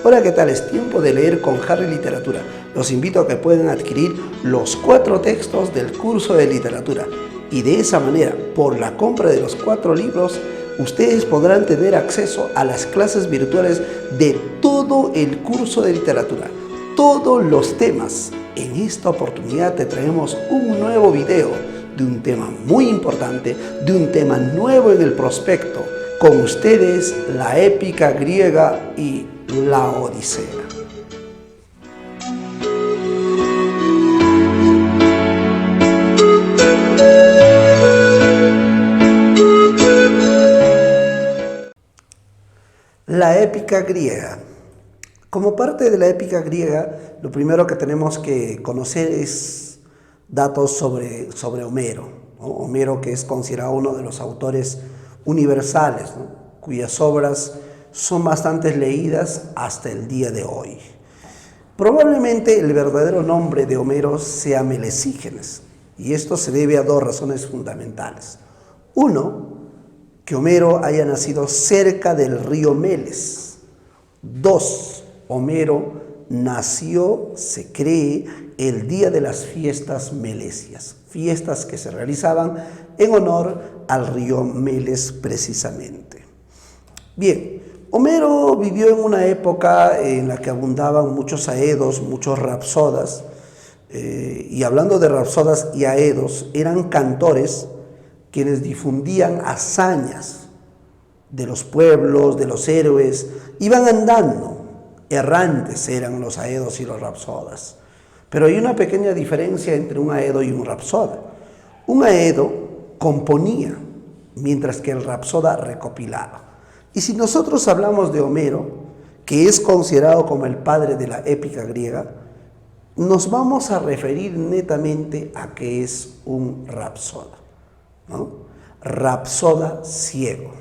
Hola, ¿qué tal? Es tiempo de leer con Harry Literatura. Los invito a que puedan adquirir los 4 textos del curso de literatura y de esa manera, por la compra de los 4 libros, ustedes podrán tener acceso a las clases virtuales de todo el curso de literatura, todos los temas. En esta oportunidad te traemos un nuevo video de un tema muy importante, de un tema nuevo en el prospecto. Con ustedes, la épica griega y la Odisea. La épica griega. Como parte de la épica griega, lo primero que tenemos que conocer es datos sobre Homero, ¿no? Homero, que es considerado uno de los autores universales, ¿no? Cuyas obras son bastante leídas hasta el día de hoy. Probablemente el verdadero nombre de Homero sea Melesígenes, y esto se debe a 2 razones fundamentales. Uno, que Homero haya nacido cerca del río Meles. 2, Homero nació, se cree, el día de las fiestas melesias, fiestas que se realizaban en honor al río Meles precisamente. Bien, Homero vivió en una época en la que abundaban muchos aedos, muchos rapsodas, y hablando de rapsodas y aedos, eran cantores quienes difundían hazañas de los pueblos, de los héroes, iban andando, errantes eran los aedos y los rapsodas. Pero hay una pequeña diferencia entre un aedo y un rapsoda. Un aedo componía, mientras que el rapsoda recopilaba. Y si nosotros hablamos de Homero, que es considerado como el padre de la épica griega, nos vamos a referir netamente a que es un rapsoda, ¿no? Rapsoda ciego.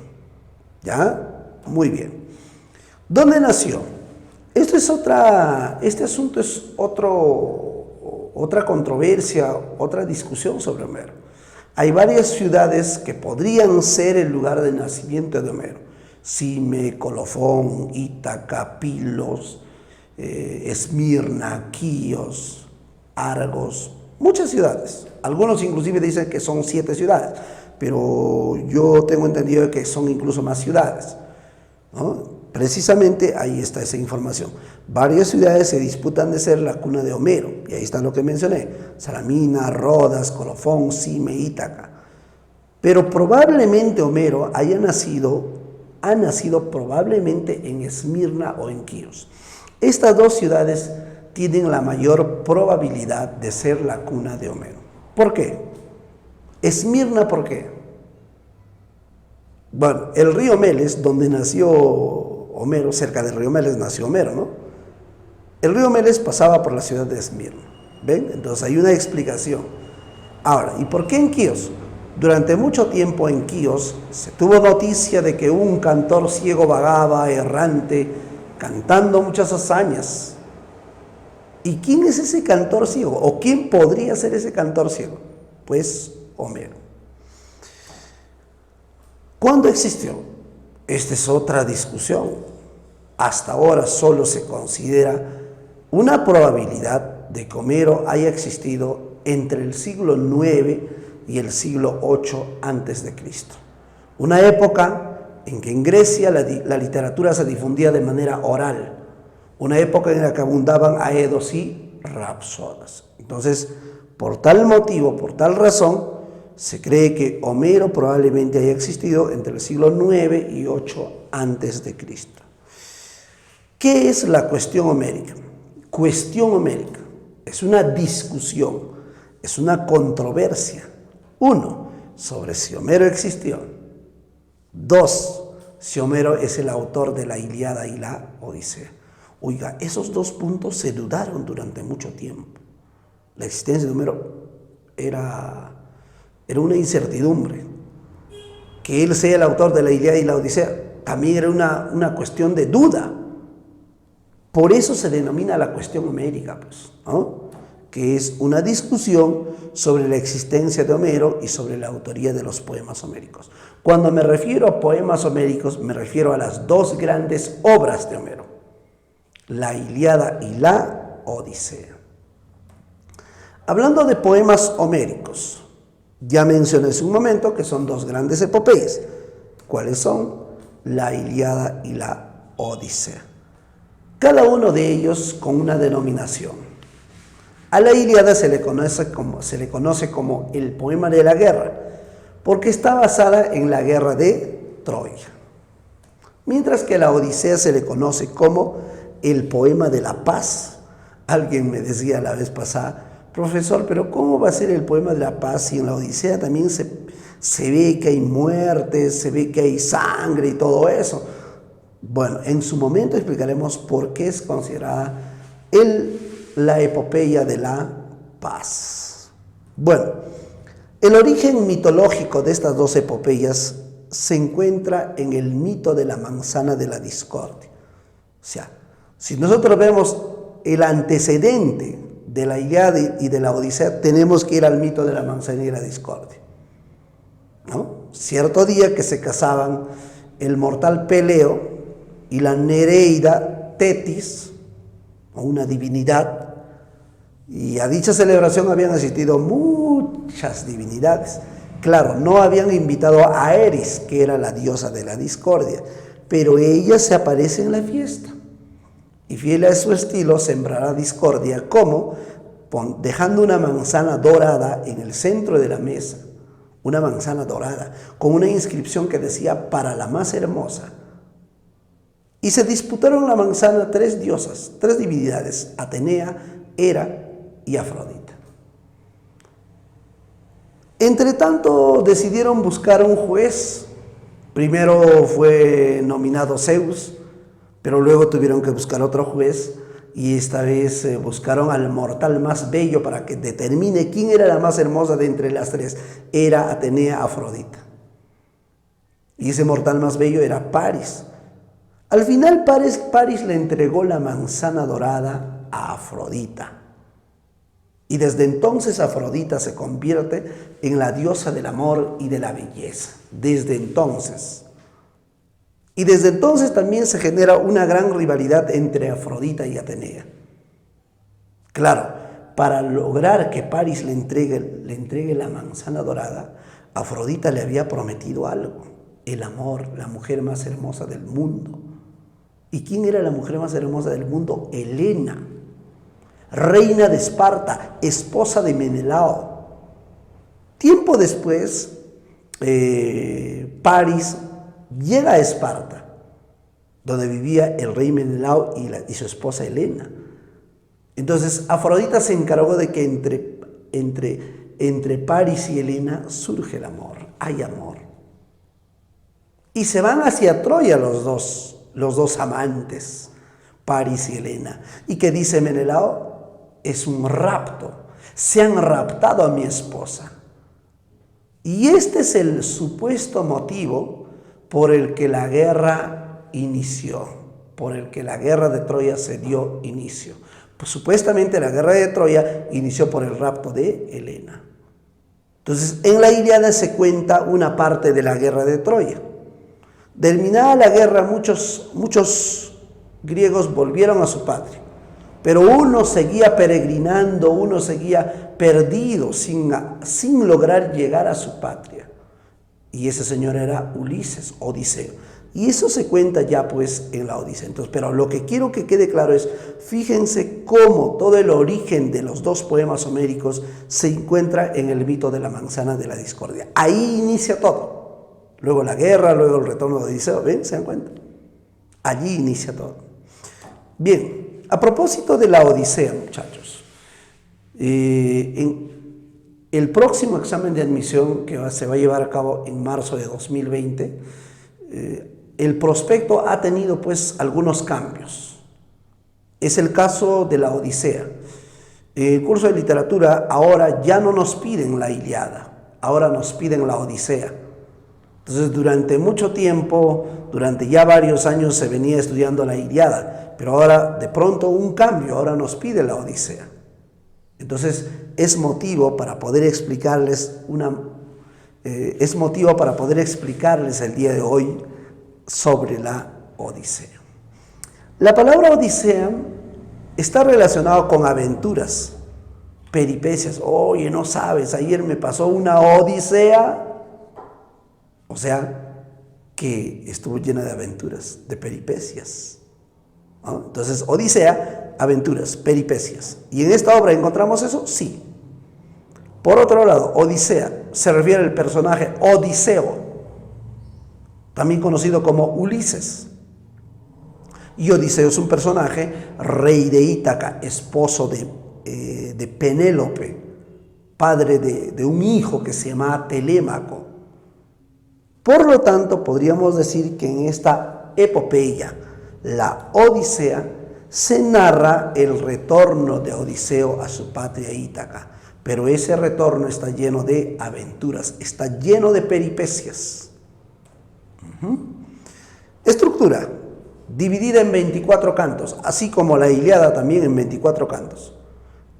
¿Ya? Muy bien. ¿Dónde nació? Este asunto es otra controversia, otra discusión sobre Homero. Hay varias ciudades que podrían ser el lugar de nacimiento de Homero. Cime, Colofón, Ítaca, Pilos, Esmirna, Quíos, Argos, muchas ciudades. Algunos inclusive dicen que son 7 ciudades, pero yo tengo entendido que son incluso más ciudades, ¿no? Precisamente ahí está esa información. Varias ciudades se disputan de ser la cuna de Homero, y ahí está lo que mencioné: Salamina, Rodas, Colofón, Cime, Ítaca. Pero probablemente Homero ha nacido probablemente en Esmirna o en Quíos. Estas 2 ciudades tienen la mayor probabilidad de ser la cuna de Homero. ¿Por qué? Esmirna, ¿por qué? Bueno, el río Meles, donde nació Homero, cerca del río Meles nació Homero, ¿no? El río Meles pasaba por la ciudad de Esmirna. ¿Ven? Entonces hay una explicación. Ahora, ¿y por qué en Quíos? Durante mucho tiempo en Quíos se tuvo noticia de que un cantor ciego vagaba errante, cantando muchas hazañas. ¿Y quién es ese cantor ciego? ¿O quién podría ser ese cantor ciego? Pues Homero. ¿Cuándo existió? Esta es otra discusión. Hasta ahora solo se considera una probabilidad de que Homero haya existido entre el siglo IX y el siglo VIII a.C. Una época en que en Grecia la literatura se difundía de manera oral, una época en la que abundaban aedos y rapsodas. Entonces, por tal motivo, por tal razón, se cree que Homero probablemente haya existido entre el siglo IX y VIII a.C. ¿Qué es la cuestión homérica? Cuestión homérica es una discusión, es una controversia. 1, sobre si Homero existió. 2, si Homero es el autor de la Ilíada y la Odisea. Oiga, esos 2 puntos se dudaron durante mucho tiempo. La existencia de Homero era una incertidumbre. Que él sea el autor de la Ilíada y la Odisea también era una cuestión de duda. Por eso se denomina la cuestión homérica, pues, ¿no? que es una discusión sobre la existencia de Homero y sobre la autoría de los poemas homéricos. Cuando me refiero a poemas homéricos, me refiero a las dos grandes obras de Homero, la Ilíada y la Odisea. Hablando de poemas homéricos, ya mencioné hace un momento que son dos grandes epopeyas. ¿Cuáles son? La Ilíada y la Odisea. Cada uno de ellos con una denominación. A la Ilíada se le conoce como el poema de la guerra, porque está basada en la guerra de Troya. Mientras que a la Odisea se le conoce como el poema de la paz. Alguien me decía la vez pasada, profesor, pero ¿cómo va a ser el poema de la paz si en la Odisea también se ve que hay muertes, se ve que hay sangre y todo eso? Bueno, en su momento explicaremos por qué es considerada la epopeya de la paz. Bueno, el origen mitológico de estas dos epopeyas se encuentra en el mito de la manzana de la discordia. O sea, si nosotros vemos el antecedente de la Ilíada y de la Odisea, tenemos que ir al mito de la manzana y la discordia, ¿no? Cierto día que se casaban el mortal Peleo y la Nereida Tetis, una divinidad, y a dicha celebración habían asistido muchas divinidades. Claro, no habían invitado a Eris, que era la diosa de la discordia, pero ella se aparece en la fiesta. Y fiel a su estilo, sembrará discordia, como dejando una manzana dorada en el centro de la mesa, una manzana dorada, con una inscripción que decía, para la más hermosa. Y se disputaron la manzana tres diosas, tres divinidades, Atenea, Hera y Afrodita. Entre tanto, decidieron buscar un juez. Primero fue nominado Zeus, pero luego tuvieron que buscar otro juez, y esta vez buscaron al mortal más bello para que determine quién era la más hermosa de entre las tres. Era Atenea, Afrodita. Y ese mortal más bello era Paris. Al final Paris le entregó la manzana dorada a Afrodita. Y desde entonces Afrodita se convierte en la diosa del amor y de la belleza. Desde entonces. Y desde entonces también se genera una gran rivalidad entre Afrodita y Atenea. Claro, para lograr que Paris le entregue la manzana dorada, Afrodita le había prometido algo: el amor, la mujer más hermosa del mundo. ¿Y quién era la mujer más hermosa del mundo? Helena, reina de Esparta, esposa de Menelao. Tiempo después, Paris llega a Esparta, donde vivía el rey Menelao y su esposa Helena. Entonces Afrodita se encargó de que entre Paris y Helena surge el amor, hay amor. Y se van hacia Troya los dos amantes, Paris y Helena. ¿Y qué dice Menelao? Es un rapto, se han raptado a mi esposa. Y este es el supuesto motivo por el que la guerra inició, por el que la guerra de Troya se dio inicio. Pues supuestamente la guerra de Troya inició por el rapto de Helena. Entonces, en la Ilíada se cuenta una parte de la guerra de Troya. Terminada la guerra, muchos griegos volvieron a su patria, pero uno seguía peregrinando, uno seguía perdido, sin lograr llegar a su patria. Y ese señor era Ulises, Odiseo. Y eso se cuenta ya pues en la Odisea. Entonces, pero lo que quiero que quede claro es, fíjense cómo todo el origen de los dos poemas homéricos se encuentra en el mito de la manzana de la discordia. Ahí inicia todo. Luego la guerra, luego el retorno de Odiseo. ¿Ven? ¿Se dan cuenta? Allí inicia todo. Bien, a propósito de la Odisea, muchachos. El próximo examen de admisión que se va a llevar a cabo en marzo de 2020, el prospecto ha tenido pues algunos cambios. Es el caso de la Odisea. En el curso de literatura ahora ya no nos piden la Ilíada, ahora nos piden la Odisea. Entonces durante mucho tiempo, durante ya varios años se venía estudiando la Ilíada, pero ahora de pronto un cambio, ahora nos pide la Odisea. Entonces, es motivo para poder explicarles el día de hoy sobre la Odisea. La palabra Odisea está relacionada con aventuras, peripecias. Oye, no sabes, ayer me pasó una odisea. O sea, que estuvo llena de aventuras, de peripecias, ¿no? Entonces, odisea, aventuras, peripecias. ¿Y en esta obra encontramos eso? Sí. Por otro lado, Odisea se refiere al personaje Odiseo, también conocido como Ulises. Y Odiseo es un personaje, rey de Ítaca, esposo de Penélope, padre de un hijo que se llamaba Telémaco. Por lo tanto, podríamos decir que en esta epopeya, la Odisea, se narra el retorno de Odiseo a su patria Ítaca. Pero ese retorno está lleno de aventuras, está lleno de peripecias. Estructura, dividida en 24 cantos, así como la Ilíada también en 24 cantos.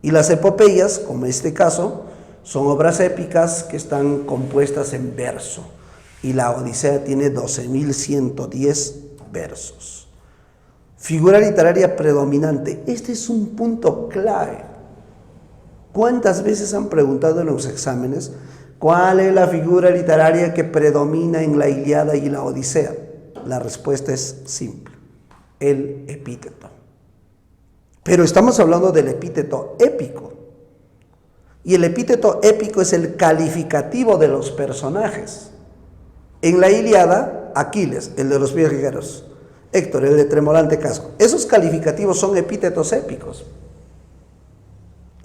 Y las epopeyas, como en este caso, son obras épicas que están compuestas en verso. Y la Odisea tiene 12.110 versos. Figura literaria predominante. Este es un punto clave. ¿Cuántas veces han preguntado en los exámenes cuál es la figura literaria que predomina en la Ilíada y la Odisea? La respuesta es simple: el epíteto. Pero estamos hablando del epíteto épico. Y el epíteto épico es el calificativo de los personajes. En la Ilíada, Aquiles, el de los pies ligeros; Héctor, el de tremolante casco. Esos calificativos son epítetos épicos.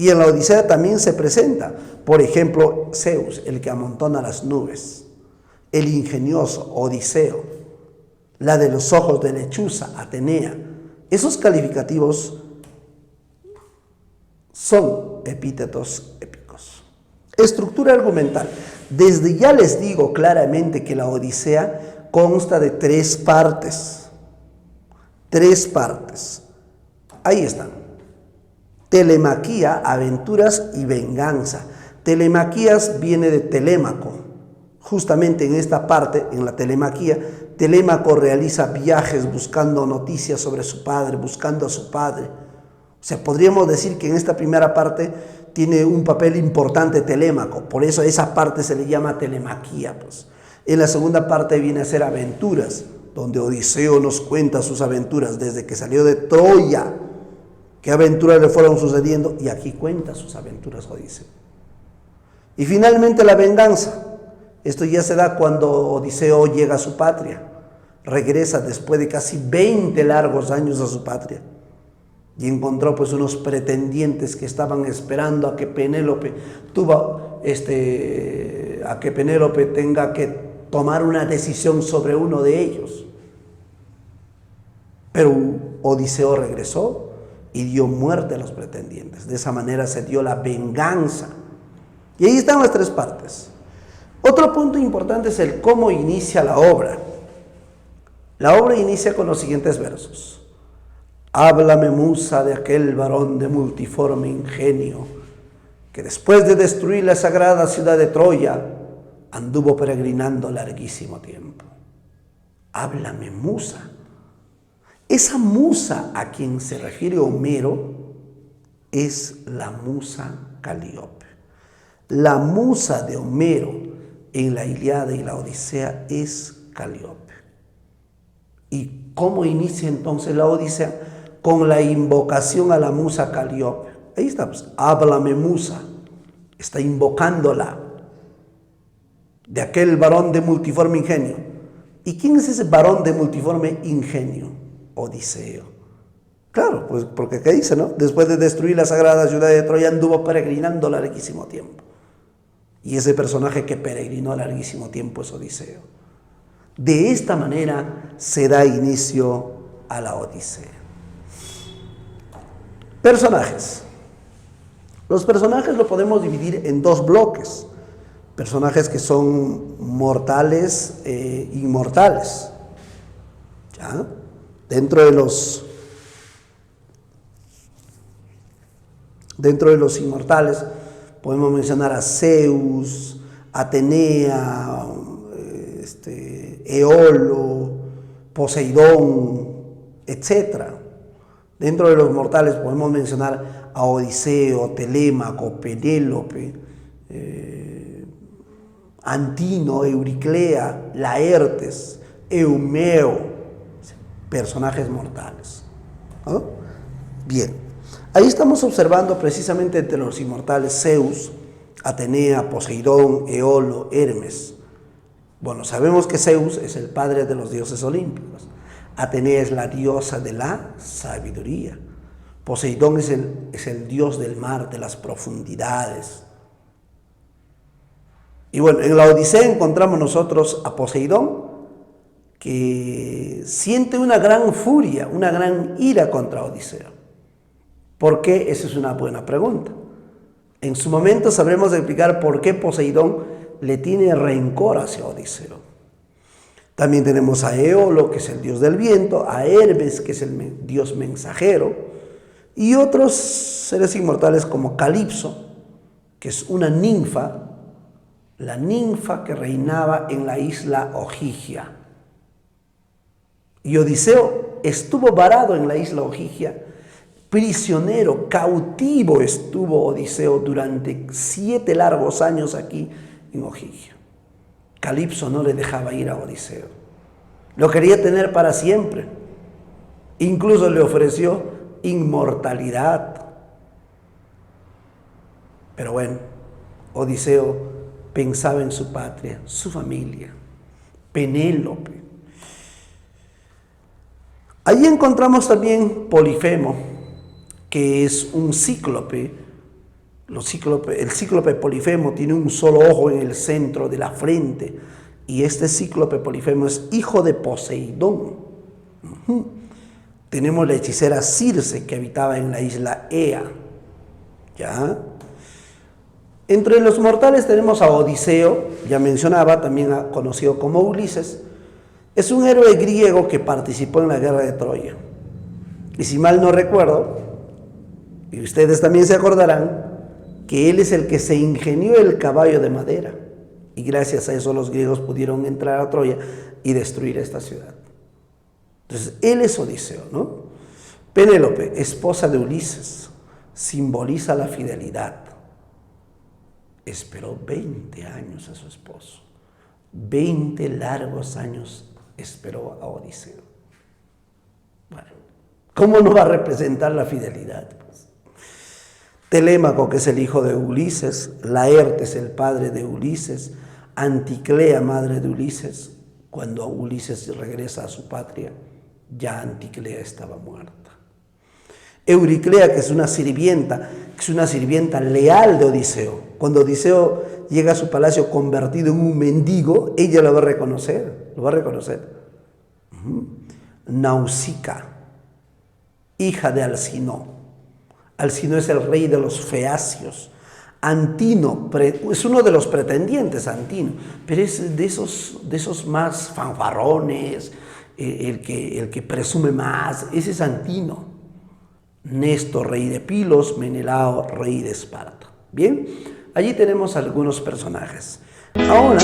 Y en la Odisea también se presenta, por ejemplo, Zeus, el que amontona las nubes; el ingenioso, Odiseo; la de los ojos de lechuza, Atenea. Esos calificativos son epítetos épicos. Estructura argumental. Desde ya les digo claramente que la Odisea consta de 3 partes. 3 partes. Ahí están. Telemaquía, aventuras y venganza. Telemaquías viene de Telémaco. Justamente en esta parte, en la telemaquía, Telémaco realiza viajes buscando noticias sobre su padre, buscando a su padre. O sea, podríamos decir que en esta primera parte tiene un papel importante Telémaco, por eso a esa parte se le llama telemaquía, pues. En la segunda parte viene a ser aventuras, donde Odiseo nos cuenta sus aventuras desde que salió de Troya, qué aventuras le fueron sucediendo, y aquí cuenta sus aventuras Odiseo. Y finalmente la venganza. Esto ya se da cuando Odiseo llega a su patria, regresa después de casi 20 largos años a su patria, y encontró pues unos pretendientes que estaban esperando a que Penélope tenga que tomar una decisión sobre uno de ellos. Pero Odiseo regresó y dio muerte a los pretendientes. De esa manera se dio la venganza. Y ahí están las 3 partes. Otro punto importante es el cómo inicia la obra. La obra inicia con los siguientes versos: háblame, musa, de aquel varón de multiforme ingenio, que después de destruir la sagrada ciudad de Troya, anduvo peregrinando larguísimo tiempo. Háblame, musa. Esa musa a quien se refiere Homero es la musa Calíope. La musa de Homero en la Ilíada y la Odisea es Calíope. ¿Y cómo inicia entonces la Odisea? Con la invocación a la musa Calíope. Ahí estamos. Háblame, musa. Está invocándola. De aquel varón de multiforme ingenio. ¿Y quién es ese varón de multiforme ingenio? Odiseo. Claro, pues porque acá dice, ¿no? Después de destruir la sagrada ciudad de Troya, anduvo peregrinando larguísimo tiempo. Y ese personaje que peregrinó larguísimo tiempo es Odiseo. De esta manera se da inicio a la Odisea. Personajes. Los personajes lo podemos dividir en 2 bloques. Personajes que son mortales e inmortales. ¿Ya? Dentro de los Dentro de los inmortales podemos mencionar a Zeus, Atenea, Eolo, Poseidón, etc. Dentro de los mortales podemos mencionar a Odiseo, Telémaco, Penélope, Antino, Euriclea, Laertes, Eumeo, personajes mortales, ¿no? Bien, ahí estamos observando precisamente entre los inmortales Zeus, Atenea, Poseidón, Eolo, Hermes. Bueno, sabemos que Zeus es el padre de los dioses olímpicos, Atenea es la diosa de la sabiduría, Poseidón es el dios del mar, de las profundidades. Y bueno, en la Odisea encontramos nosotros a Poseidón, que siente una gran furia, una gran ira contra Odiseo. ¿Por qué? Esa es una buena pregunta. En su momento sabremos explicar por qué Poseidón le tiene rencor hacia Odiseo. También tenemos a Eolo, que es el dios del viento, a Hermes, que es el dios mensajero, y otros seres inmortales como Calipso, que es una ninfa, la ninfa que reinaba en la isla Ogygia. Y Odiseo estuvo varado en la isla Ogygia, prisionero, cautivo estuvo Odiseo durante 7 largos años aquí en Ogygia. Calipso no le dejaba ir a Odiseo, lo quería tener para siempre, incluso le ofreció inmortalidad. Pero bueno, Odiseo pensaba en su patria, su familia, Penélope. Allí encontramos también Polifemo, que es un cíclope. El cíclope Polifemo tiene un solo ojo en el centro de la frente, y este cíclope Polifemo es hijo de Poseidón. Tenemos la hechicera Circe, que habitaba en la isla Ea. ¿Ya? Entre los mortales tenemos a Odiseo, ya mencionaba, también conocido como Ulises. Es un héroe griego que participó en la guerra de Troya. Y si mal no recuerdo, y ustedes también se acordarán, que él es el que se ingenió el caballo de madera. Y gracias a eso los griegos pudieron entrar a Troya y destruir esta ciudad. Entonces, él es Odiseo, ¿no? Penélope, esposa de Ulises, simboliza la fidelidad. Esperó 20 años a su esposo. 20 largos años esperó a Odiseo. Bueno, ¿cómo no va a representar la fidelidad? Pues, Telémaco, que es el hijo de Ulises, Laertes, el padre de Ulises, Anticlea, madre de Ulises. Cuando Ulises regresa a su patria, ya Anticlea estaba muerta. Euriclea, que es una sirvienta leal de Odiseo. Cuando Odiseo llega a su palacio convertido en un mendigo, ella lo va a reconocer, Nausica, hija de Alcino. Alcino es el rey de los feacios. Antino es uno de los pretendientes, Antino, pero es de esos más fanfarrones, el que presume más, ese es Antino. Néstor, rey de Pilos, Menelao, rey de Esparta. Bien, allí tenemos algunos personajes. Ahora